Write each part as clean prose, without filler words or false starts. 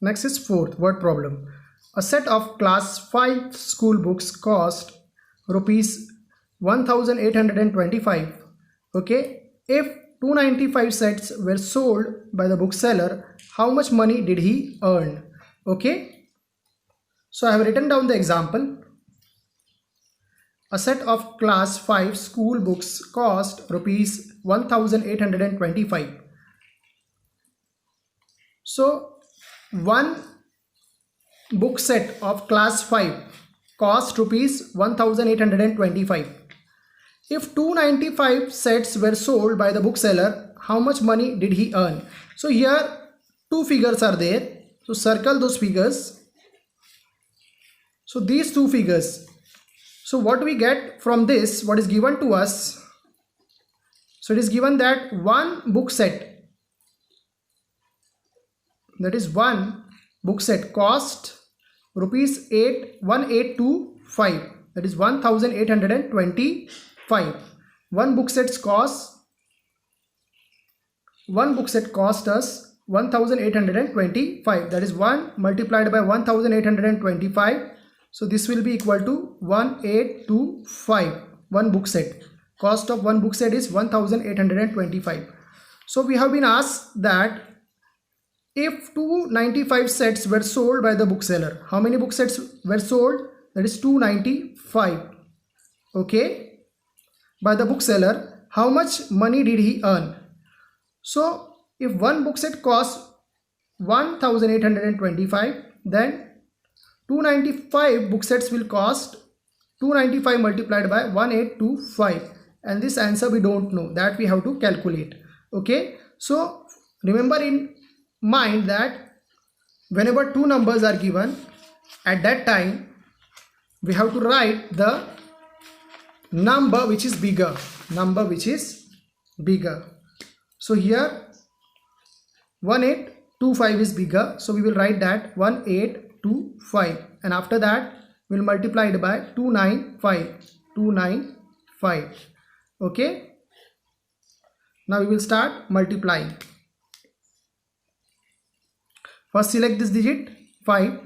Next is fourth word problem. A set of class 5 school books cost rupees 1825. Okay, if 295 sets were sold by the bookseller, how much money did he earn? Okay, so I have written down the example. A set of class 5 school books cost rupees 1825. So one book set of class 5 cost rupees 1825. If 295 sets were sold by the bookseller, how much money did he earn? So here two figures are there. So circle those figures. So these two figures. So what we get from this, what is given to us? So it is given that one book set, that is one book set, cost rupees 1825, that is 1825. One book set cost us 1825, that is 1 multiplied by 1825. So this will be equal to 1825. One book set, cost of one book set is 1825. So we have been asked that if 295 sets were sold by the bookseller, how many book sets were sold? That is 295. Okay, by the bookseller, how much money did he earn? So if one book set costs 1825, then 295 book sets will cost 295 multiplied by 1825, and this answer we don't know, that we have to calculate. Okay, so remember in mind that whenever two numbers are given, at that time we have to write the number which is bigger, So here 1825 is bigger, so we will write that 1825, and after that we will multiply it by 295. Okay, now we will start multiplying. First select this digit 5.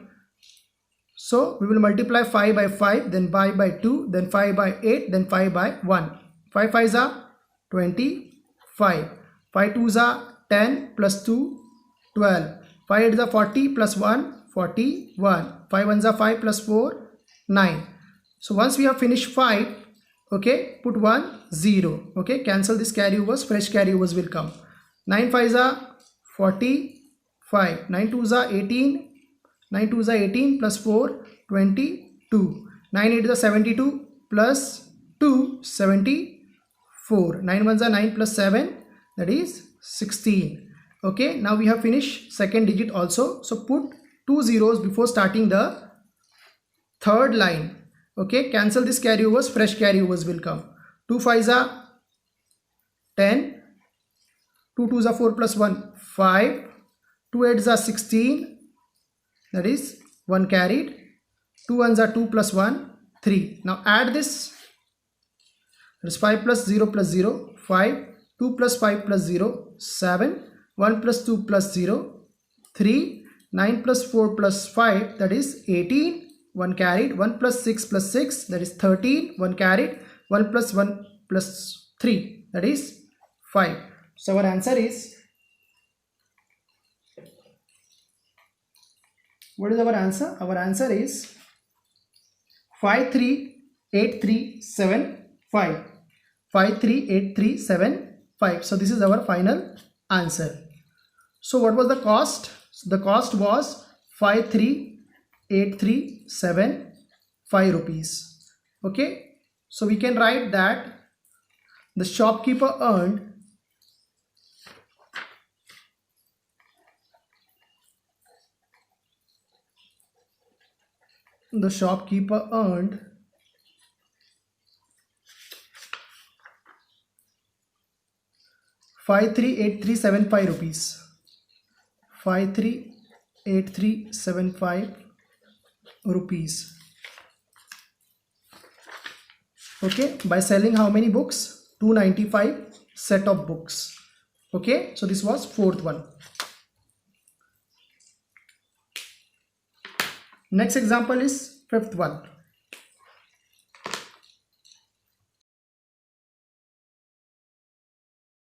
So we will multiply 5 by 5, then 5 by 2, then 5 by 8, then 5 by 1. 5 5s are 25. 5 2s are 10 plus 2, 12. 5 8s are 40 plus 1, 41. 5 1s are 5 plus 4, 9. So once we have finished 5, okay, put 1 0. Okay, cancel this carry overs, fresh carry overs will come. 9 5s are 45. 9 2s are 18. 9 2s are 18 plus 4, 22. 9 8s are 72 plus 2, 74. 9 1s are 9 plus 7, that is 16. Okay, now we have finished second digit also. So put 2 zeros before starting the third line. Okay, cancel this carry overs, fresh carry overs will come. 2 5s are 10. 2 2s are 4 plus 1, 5. 2 8s are 16. That is 1 carried. 2 1s are 2 plus 1, 3. Now add this. That is 5 plus 0 plus 0, 5. 2 plus 5 plus 0, 7. 1 plus 2 plus 0, 3. 9 plus 4 plus 5, that is 18. 1 carried. 1 plus 6 plus 6, that is 13. 1 carried. 1 plus 1 plus 3, that is 5. So our answer is, what is our answer? Our answer is 538375. 538375. So this is our final answer. So what was the cost? The cost was 538375 rupees. Okay, so we can write that the shopkeeper earned the shopkeeper earned 538375 rupees. 538375 rupees. Okay, by selling how many books? 295 set of books. Okay, so this was fourth one. Next example is fifth one.